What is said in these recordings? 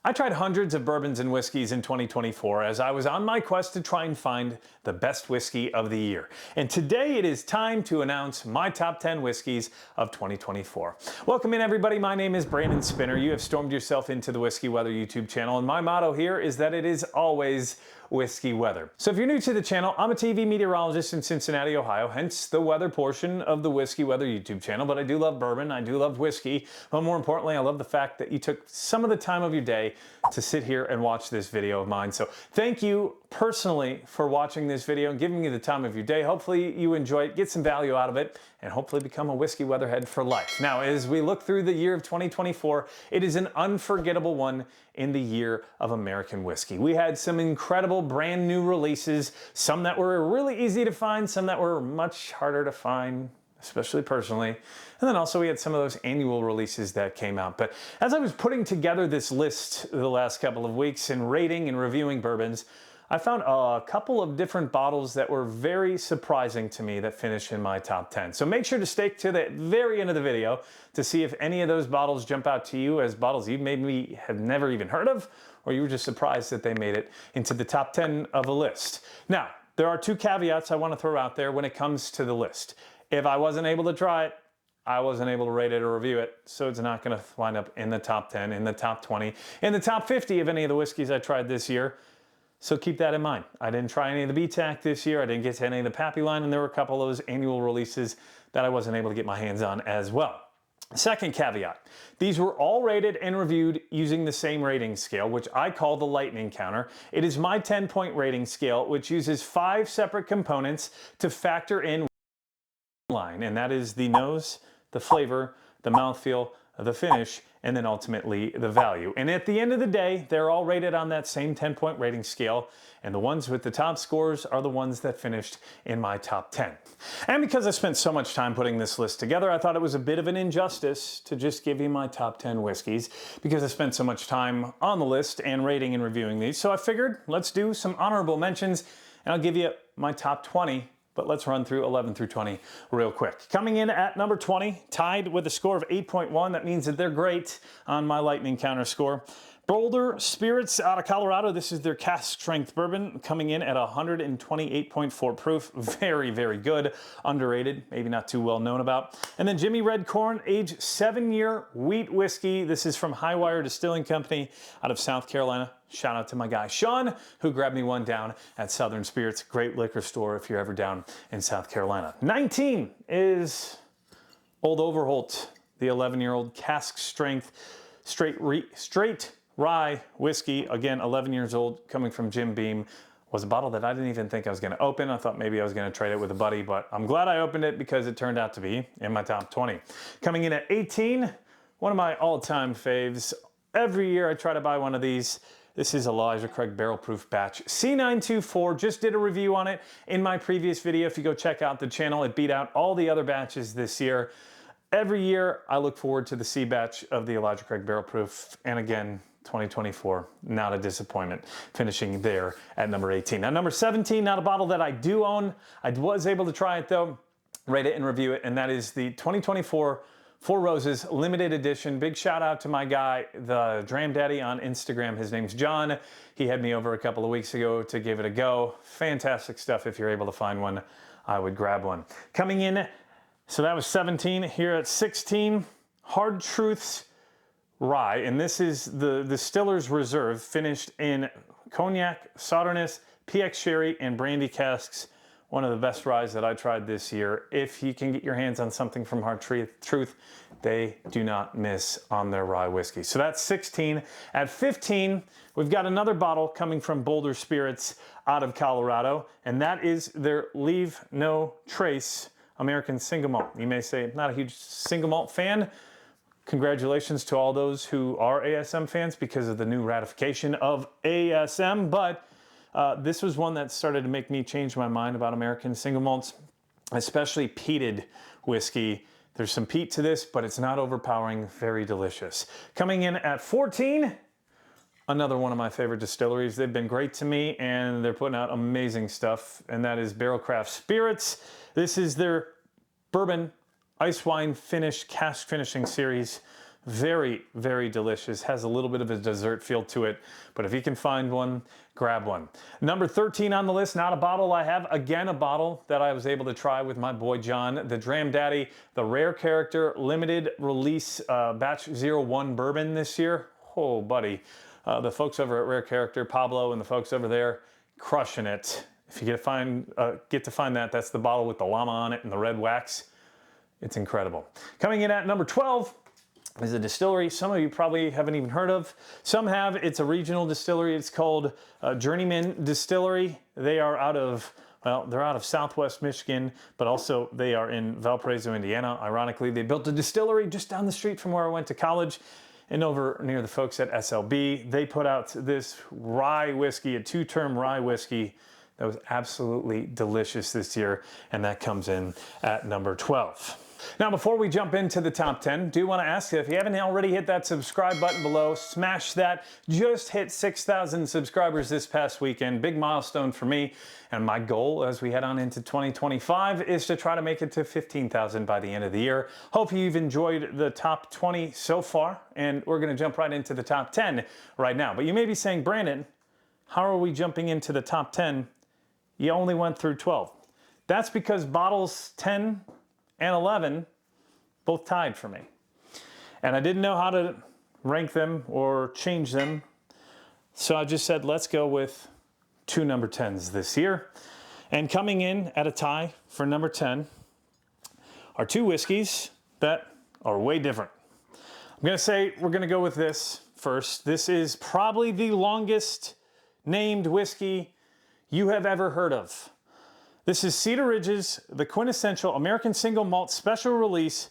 I tried hundreds of bourbons and whiskeys in 2024 as I was on my quest to try and find the best whiskey of the year. And today it is time to announce my top 10 whiskeys of 2024. Welcome in everybody, my name is Brandon Spinner. You have stormed yourself into the Whiskey Weather YouTube channel, and my motto here is that it is always whiskey weather. So if you're new to the channel, I'm a TV meteorologist in Cincinnati, Ohio, hence the weather portion of the Whiskey Weather YouTube channel. But I do love bourbon, I do love whiskey, but more importantly, I love the fact that you took some of the time of your day to sit here and watch this video of mine. So thank you personally for watching this video and giving me the time of your day. Hopefully you enjoy it, get some value out of it, and hopefully become a whiskey weatherhead for life. Now, as we look through the year of 2024, it is an unforgettable one in the year of American whiskey. We had some incredible brand new releases, some that were really easy to find, some that were much harder to find, especially personally. And then also we had some of those annual releases that came out. But as I was putting together this list the last couple of weeks and rating and reviewing bourbons, I found a couple of different bottles that were very surprising to me that finished in my top 10. So make sure to stay to the very end of the video to see if any of those bottles jump out to you as bottles you maybe have never even heard of, or you were just surprised that they made it into the top 10 of a list. Now, there are two caveats I want to throw out there when it comes to the list. If I wasn't able to try it, I wasn't able to rate it or review it, so it's not going to wind up in the top 10, in the top 20, in the top 50 of any of the whiskeys I tried this year. So keep that in mind. I didn't try any of the BTAC this year. I didn't get to any of the Pappy line, and there were a couple of those annual releases that I wasn't able to get my hands on as well. Second caveat, these were all rated and reviewed using the same rating scale, which I call the lightning counter. It is my 10-point rating scale, which uses 5 separate components to factor in line, and that is the nose, the flavor, the mouthfeel, the finish, and then ultimately the value. And at the end of the day, they're all rated on that same 10-point rating scale, and the ones with the top scores are the ones that finished in my top 10. And because I spent so much time putting this list together, I thought it was a bit of an injustice to just give you my top 10 whiskeys because I spent so much time on the list and rating and reviewing these. So I figured let's do some honorable mentions, and I'll give you my top 20. But let's run through 11 through 20 real quick. Coming in at number 20, tied with a score of 8.1. That means that they're great on my lightning counter score. Boulder Spirits out of Colorado. This is their cask strength bourbon coming in at 128.4 proof. Very, very good. Underrated, maybe not too well known about. And then Jimmy Red Corn, aged 7-year wheat whiskey. This is from Highwire Distilling Company out of South Carolina. Shout out to my guy Sean, who grabbed me one down at Southern Spirits. Great liquor store if you're ever down in South Carolina. 19 is Old Overholt, the 11-year-old cask strength straight rye whiskey. Again, 11 years old, coming from Jim Beam. Was a bottle that I didn't even think I was going to open. I thought maybe I was going to trade it with a buddy, but I'm glad I opened it because it turned out to be in my top 20. Coming in at 18, one of my all-time faves. Every year I try to buy one of these. This is Elijah Craig Barrel Proof Batch C924. Just did a review on it in my previous video. If you go check out the channel, it beat out all the other batches this year. Every year I look forward to the C batch of the Elijah Craig Barrel Proof, and again, 2024, not a disappointment, finishing there at number 18. Now, number 17, not a bottle that I do own. I was able to try it though, rate it and review it, and that is the 2024 Four Roses limited edition. Big shout out to my guy, the Dram Daddy on Instagram. His name's John. He had me over a couple of weeks ago to give it a go. Fantastic stuff. If you're able to find one, I would grab one. Coming in, so that was 17. Here at 16, Hard Truths Rye, and this is the Distiller's Reserve, finished in cognac, Sauternes, PX Sherry, and brandy casks. One of the best ryes that I tried this year. If you can get your hands on something from Hard Truth, they do not miss on their rye whiskey. So that's 16. At 15, we've got another bottle coming from Boulder Spirits out of Colorado, and that is their Leave No Trace American Single Malt. You may say, not a huge single malt fan. Congratulations to all those who are ASM fans because of the new ratification of ASM, but this was one that started to make me change my mind about American single malts, especially peated whiskey. There's some peat to this, but it's not overpowering, very delicious. Coming in at 14, another one of my favorite distilleries. They've been great to me, and they're putting out amazing stuff, and that is Barrel Craft Spirits. This is their bourbon ice wine finish cask finishing series. Very, very delicious. Has a little bit of a dessert feel to it, but if you can find one, grab one. Number 13 on the list, not a bottle I have. Again, a bottle that I was able to try with my boy John, the Dram Daddy, the Rare Character Limited Release Batch 01 Bourbon this year. Oh, buddy. The folks over at Rare Character, Pablo and the folks over there, crushing it. If you get to find that, that's the bottle with the llama on it and the red wax. It's incredible. Coming in at number 12 is a distillery some of you probably haven't even heard of. Some have. It's a regional distillery. It's called Journeyman Distillery. They are out of, well, they're out of Southwest Michigan, but also they are in Valparaiso, Indiana. Ironically, they built a distillery just down the street from where I went to college. And over near the folks at SLB, they put out this rye whiskey, a 2-term rye whiskey that was absolutely delicious this year, and that comes in at number 12. Now, before we jump into the top 10, do want to ask you, if you haven't already hit that subscribe button below, smash that. Just hit 6,000 subscribers this past weekend. Big milestone for me. And my goal as we head on into 2025 is to try to make it to 15,000 by the end of the year. Hope you've enjoyed the top 20 so far, and we're going to jump right into the top 10 right now. But you may be saying, Brandon, how are we jumping into the top 10? You only went through 12. That's because bottles 10 and 11 both tied for me. And I didn't know how to rank them or change them. So I just said, let's go with 2 number 10s this year. And coming in at a tie for number 10 are 2 whiskeys that are way different. I'm gonna say we're gonna go with this first. This is probably the longest named whiskey you have ever heard of. This is Cedar Ridge's The Quintessential American Single Malt Special Release,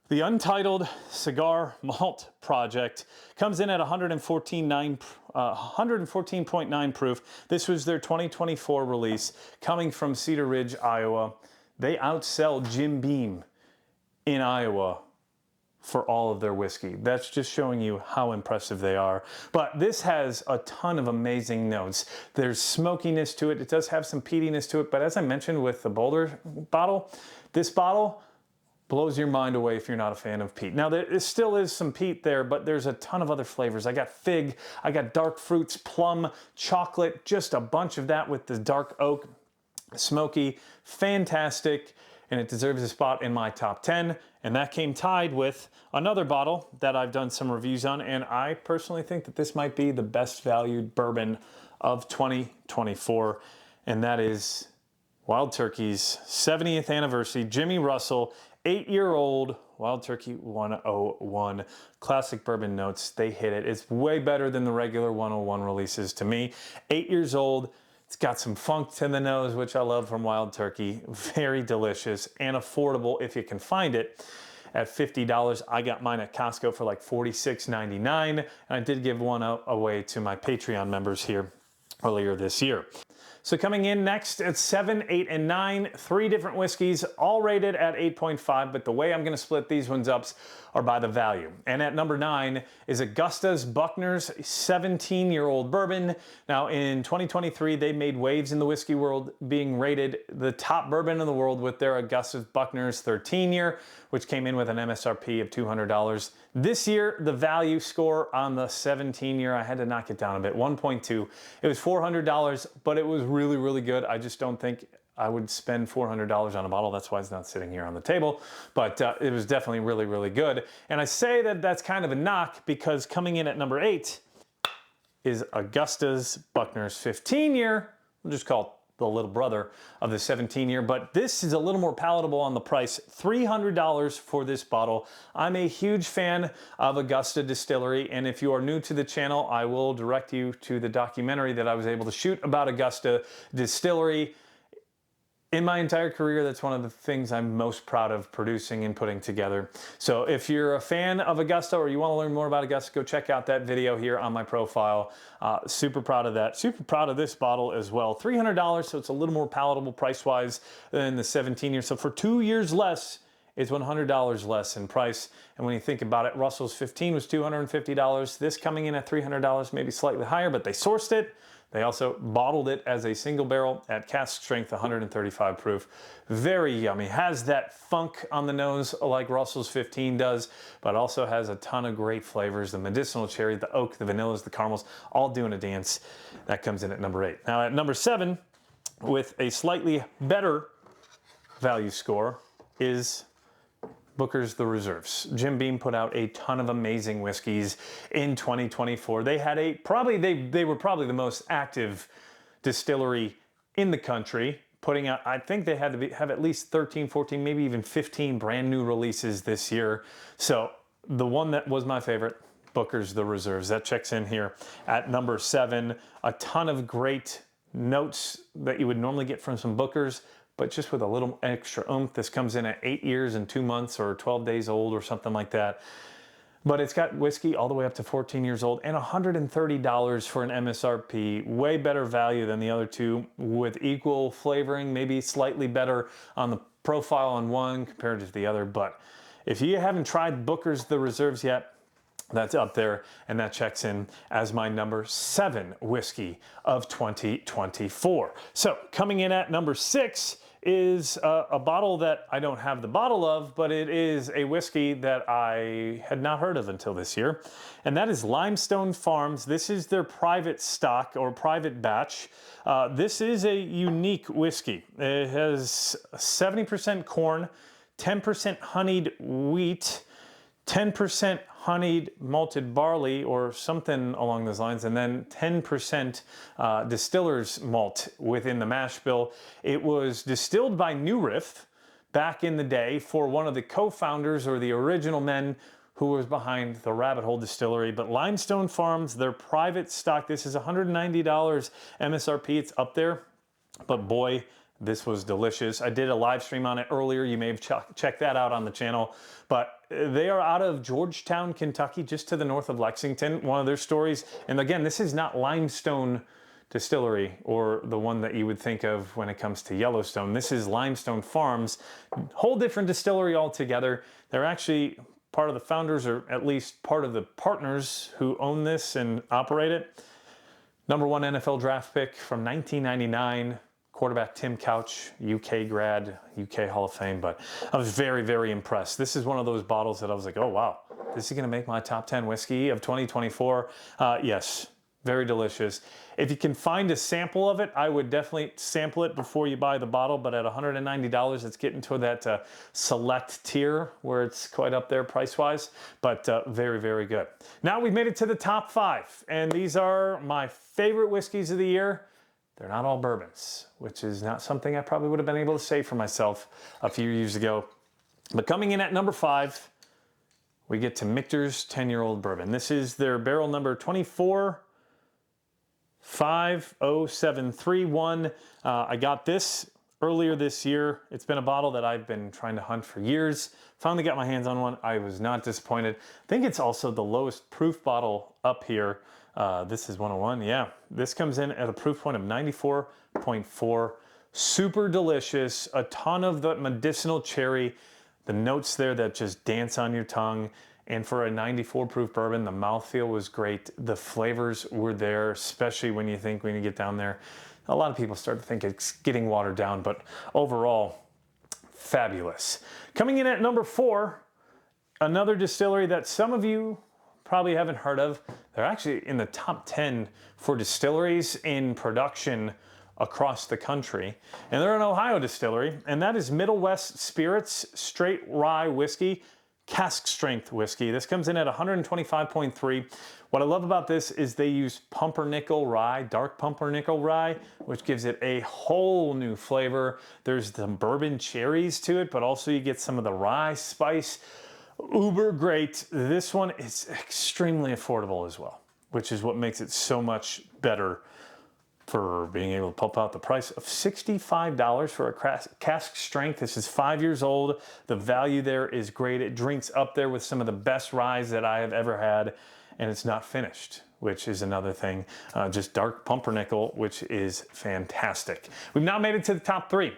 the Untitled Cigar Malt Project. Comes in at 114.9 proof. This was their 2024 release, coming from Cedar Ridge, Iowa. They outsell Jim Beam in Iowa for all of their whiskey. That's just showing you how impressive they are. But this has a ton of amazing notes. There's smokiness to it. It does have some peatiness to it, but as I mentioned with the Boulder bottle, this bottle blows your mind away if you're not a fan of peat. Now, there still is some peat there, but there's a ton of other flavors. I got fig, I got dark fruits, plum, chocolate, just a bunch of that with the dark oak, smoky, fantastic, and it deserves a spot in my top 10. And that came tied with another bottle that I've done some reviews on, and I personally think that this might be the best valued bourbon of 2024, and that is Wild Turkey's 70th anniversary, Jimmy Russell, 8-year-old Wild Turkey 101. Classic bourbon notes, they hit it. It's way better than the regular 101 releases to me. 8 years old. It's got some funk to the nose, which I love from Wild Turkey. Very delicious and affordable if you can find it at $50. I got mine at Costco for like $46.99, and I did give one away to my Patreon members here earlier this year. So coming in next at 7, 8, and 9, 3 different whiskeys, all rated at 8.5, but the way I'm gonna split these ones up are by the value. And at number 9 is Augusta's Buckner's 17-year-old bourbon. Now in 2023, they made waves in the whiskey world, being rated the top bourbon in the world with their Augusta's Buckner's 13-year, which came in with an MSRP of $200. This year, the value score on the 17-year, I had to knock it down a bit, 1.2. It was $400, but it was really, really good. I just don't think I would spend $400 on a bottle. That's why it's not sitting here on the table. But it was definitely really, really good. And I say that that's kind of a knock because coming in at number 8 is Augusta's Buckner's 15-year. We'll just call it the little brother of the 17-year, but this is a little more palatable on the price. $300 for this bottle. I'm a huge fan of Augusta Distillery, and if you are new to the channel, I will direct you to the documentary that I was able to shoot about Augusta Distillery. In my entire career, that's one of the things I'm most proud of producing and putting together. So if you're a fan of Augusta or you want to learn more about Augusta, go check out that video here on my profile. Super proud of that. Super proud of this bottle as well. $300, so it's a little more palatable price-wise than the 17-year. So for 2 years less, it's $100 less in price. And when you think about it, Russell's 15 was $250. This coming in at $300, maybe slightly higher, but they sourced it. They also bottled it as a single barrel at cask strength, 135 proof. Very yummy. Has that funk on the nose like Russell's 15 does, but also has a ton of great flavors. The medicinal cherry, the oak, the vanillas, the caramels, all doing a dance. That comes in at number 8. Now at number 7, with a slightly better value score, is Booker's The Reserves. Jim Beam put out a ton of amazing whiskeys in 2024. They had they were probably the most active distillery in the country, putting out, I think they had to have at least 13, 14, maybe even 15 brand new releases this year. So the one that was my favorite, Booker's The Reserves, that checks in here at number 7. A ton of great notes that you would normally get from some Booker's, but just with a little extra oomph. This comes in at 8 years and 2 months or 12 days old or something like that. But it's got whiskey all the way up to 14 years old and $130 for an MSRP. Way better value than the other two, with equal flavoring, maybe slightly better on the profile on one compared to the other. But if you haven't tried Booker's The Reserves yet, that's up there, and that checks in as my number 7 whiskey of 2024. So coming in at number 6 is a bottle that I don't have the bottle of, but it is a whiskey that I had not heard of until this year, and that is Limestone Farms. This is their private stock or private batch. This is a unique whiskey. It has 70% corn, 10% honeyed wheat, 10% honeyed malted barley or something along those lines, and then 10% distiller's malt within the mash bill. It was distilled by New Riff back in the day for one of the co-founders or the original men who was behind the Rabbit Hole Distillery. But Limestone Farms, their private stock, this is $190 MSRP. It's up there, but boy, this was delicious. I did a live stream on it earlier. You may have checked that out on the channel. But they are out of Georgetown, Kentucky, just to the north of Lexington. One of their stories, and again, this is not Limestone Distillery or the one that you would think of when it comes to Yellowstone. This is Limestone Farms, whole different distillery altogether. They're actually part of the founders, or at least part of the partners who own this and operate it. Number 1 NFL draft pick from 1999. Quarterback Tim Couch, UK grad, UK Hall of Fame, but I was very, very impressed. This is one of those bottles that I was like, oh wow, this is gonna make my top 10 whiskey of 2024. Yes, very delicious. If you can find a sample of it, I would definitely sample it before you buy the bottle, but at $190, it's getting to that select tier where it's quite up there price-wise, but very, very good. Now we've made it to the top 5, and these are my favorite whiskeys of the year. They're not all bourbons, which is not something I probably would have been able to say for myself a few years ago. But coming in at number 5, we get to Michter's 10-year-old bourbon. This is their barrel number 24-50731. I got this earlier this year. It's been a bottle that I've been trying to hunt for years. Finally got my hands on one. I was not disappointed. I think it's also the lowest proof bottle up here. This is 101, yeah. This comes in at a proof point of 94.4. Super delicious, a ton of the medicinal cherry, the notes there that just dance on your tongue. And for a 94 proof bourbon, the mouthfeel was great. The flavors were there, especially when you get down there. A lot of people start to think it's getting watered down, but overall, fabulous. Coming in at number 4, another distillery that some of you probably haven't heard of. They're actually in the top 10 for distilleries in production across the country. And they're an Ohio distillery, and that is Middle West Spirits Straight Rye Whiskey, cask strength whiskey. This comes in at 125.3. What I love about this is they use pumpernickel rye, dark pumpernickel rye, which gives it a whole new flavor. There's the bourbon cherries to it, but also you get some of the rye spice. Uber great. This one is extremely affordable as well, which is what makes it so much better for being able to pump out the price of $65 for a cask strength. This is 5 years old. The value there is great. It drinks up there with some of the best ryes that I have ever had, and it's not finished, which is another thing. Just dark pumpernickel, which is fantastic. We've now made it to the top 3.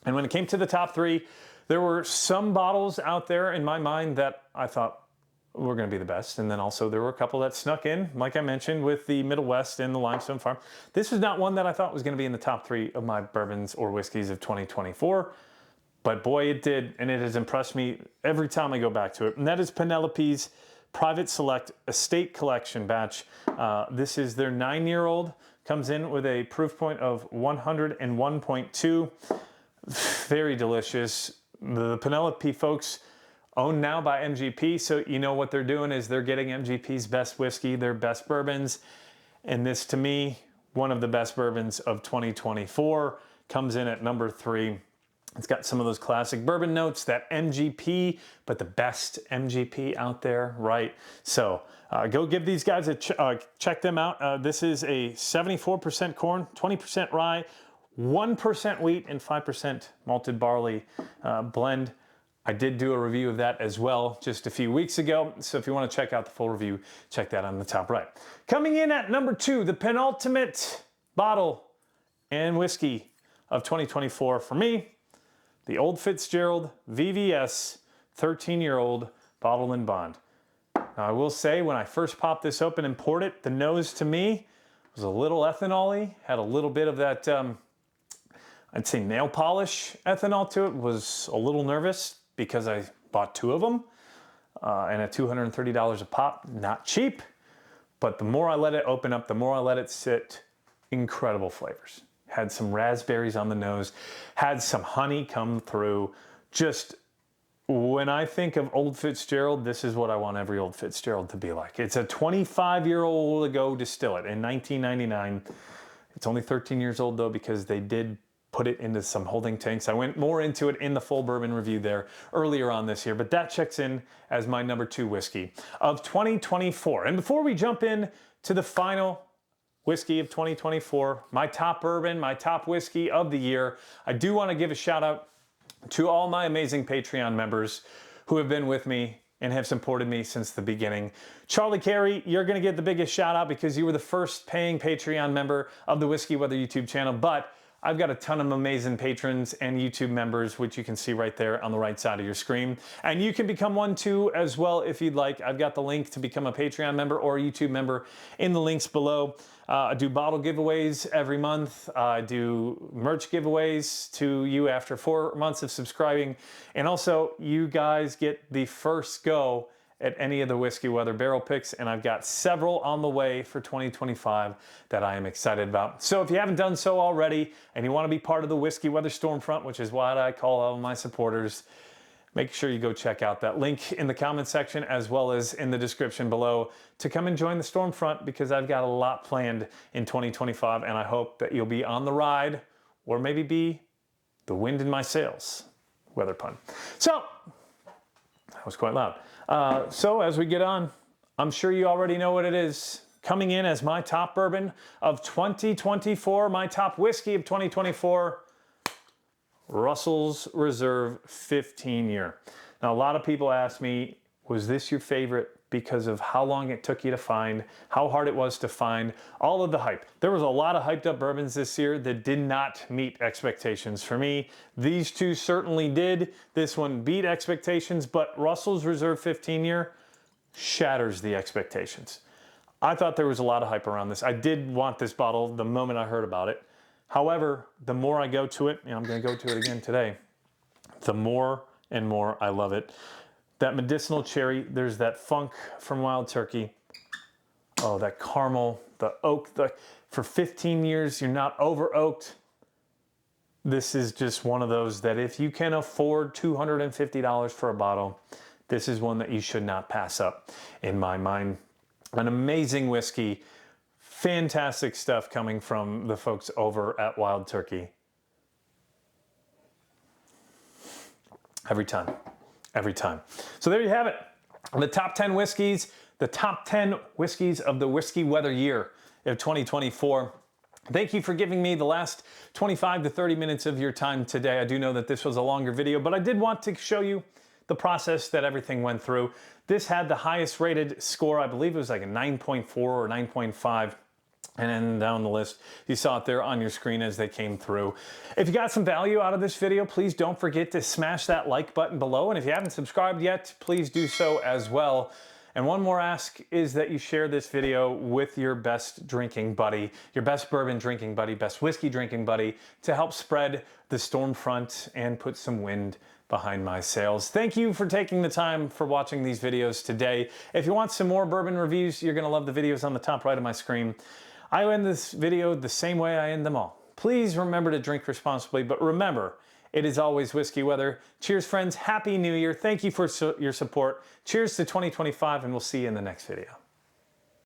And when it came to the top 3, there were some bottles out there in my mind that I thought, were going to be the best. And then also there were a couple that snuck in, like I mentioned, with the Middle West and the Limestone Farm. This was not one that I thought was going to be in the top 3 of my bourbons or whiskeys of 2024. But boy, it did, and it has impressed me every time I go back to it. And that is Penelope's Private Select Estate Collection batch. This is their 9-year-old. Comes in with a proof point of 101.2. Very delicious. The Penelope folks owned now by MGP, so you know what they're doing is they're getting MGP's best whiskey, their best bourbons, and this, to me, one of the best bourbons of 2024, comes in at number 3. It's got some of those classic bourbon notes, that MGP, but the best MGP out there, right? So go give these guys a check them out. This is a 74% corn, 20% rye, 1% wheat, and 5% malted barley blend. I did do a review of that as well just a few weeks ago, so if you want to check out the full review, check that on the top right. Coming in at number 2, the penultimate bottle and whiskey of 2024 for me, the Old Fitzgerald VVS 13-year-old bottled and bond. Now I will say, when I first popped this open and poured it, the nose to me was a little ethanol-y, had a little bit of that, I'd say nail polish ethanol to it. Was a little nervous because I bought 2 of them and at $230 a pop, not cheap. But the more I let it open up, the more I let it sit, incredible flavors. Had some raspberries on the nose, had some honey come through. Just, when I think of Old Fitzgerald, this is what I want every Old Fitzgerald to be like. It's a 25-year-old ago distillate in 1999. It's only 13 years old though, because they did put it into some holding tanks. I went more into it in the full bourbon review there earlier on this year, but that checks in as my number 2 whiskey of 2024. And before we jump in to the final whiskey of 2024, my top bourbon, my top whiskey of the year, I do want to give a shout out to all my amazing Patreon members who have been with me and have supported me since the beginning. Charlie Carey, you're going to get the biggest shout out because you were the first paying Patreon member of the Whiskey Weather YouTube channel, but I've got a ton of amazing patrons and YouTube members, which you can see right there on the right side of your screen. And you can become one too as well if you'd like. I've got the link to become a Patreon member or a YouTube member in the links below. I do bottle giveaways every month. I do merch giveaways to you after 4 months of subscribing. And also, you guys get the first go at any of the Whiskey Weather barrel picks, and I've got several on the way for 2025 that I am excited about. So if you haven't done so already and you want to be part of the Whiskey Weather Stormfront, which is what I call all my supporters, make sure you go check out that link in the comment section as well as in the description below to come and join the Stormfront, because I've got a lot planned in 2025 and I hope that you'll be on the ride, or maybe be the wind in my sails. Weather pun. So, that was quite loud. So as we get on, I'm sure you already know what it is. Coming in as my top bourbon of 2024, my top whiskey of 2024, Russell's Reserve 15-year. Now, a lot of people ask me, was this your favorite because of how long it took you to find, how hard it was to find, all of the hype. There was a lot of hyped up bourbons this year that did not meet expectations. For me, these two certainly did. This one beat expectations, but Russell's Reserve 15-year shatters the expectations. I thought there was a lot of hype around this. I did want this bottle the moment I heard about it. However, the more I go to it, and I'm going to go to it again today, the more and more I love it. That medicinal cherry, there's that funk from Wild Turkey. Oh, that caramel, the oak. For 15 years, you're not over oaked. This is just one of those that if you can afford $250 for a bottle, this is one that you should not pass up, in my mind. An amazing whiskey. Fantastic stuff coming from the folks over at Wild Turkey. Every time. Every time. So there you have it. The top 10 whiskeys, the top 10 whiskeys of the Whiskey Weather year of 2024. Thank you for giving me the last 25 to 30 minutes of your time today. I do know that this was a longer video, but I did want to show you the process that everything went through. This had the highest rated score. I believe it was like a 9.4 or 9.5. And then down the list, you saw it there on your screen as they came through. If you got some value out of this video, please don't forget to smash that like button below. And if you haven't subscribed yet, please do so as well. And one more ask is that you share this video with your best drinking buddy, your best bourbon drinking buddy, best whiskey drinking buddy, to help spread the storm front and put some wind behind my sails. Thank you for taking the time for watching these videos today. If you want some more bourbon reviews, you're gonna love the videos on the top right of my screen. I end this video the same way I end them all. Please remember to drink responsibly, but remember, it is always whiskey weather. Cheers, friends. Happy New Year. Thank you for your support. Cheers to 2025, and we'll see you in the next video.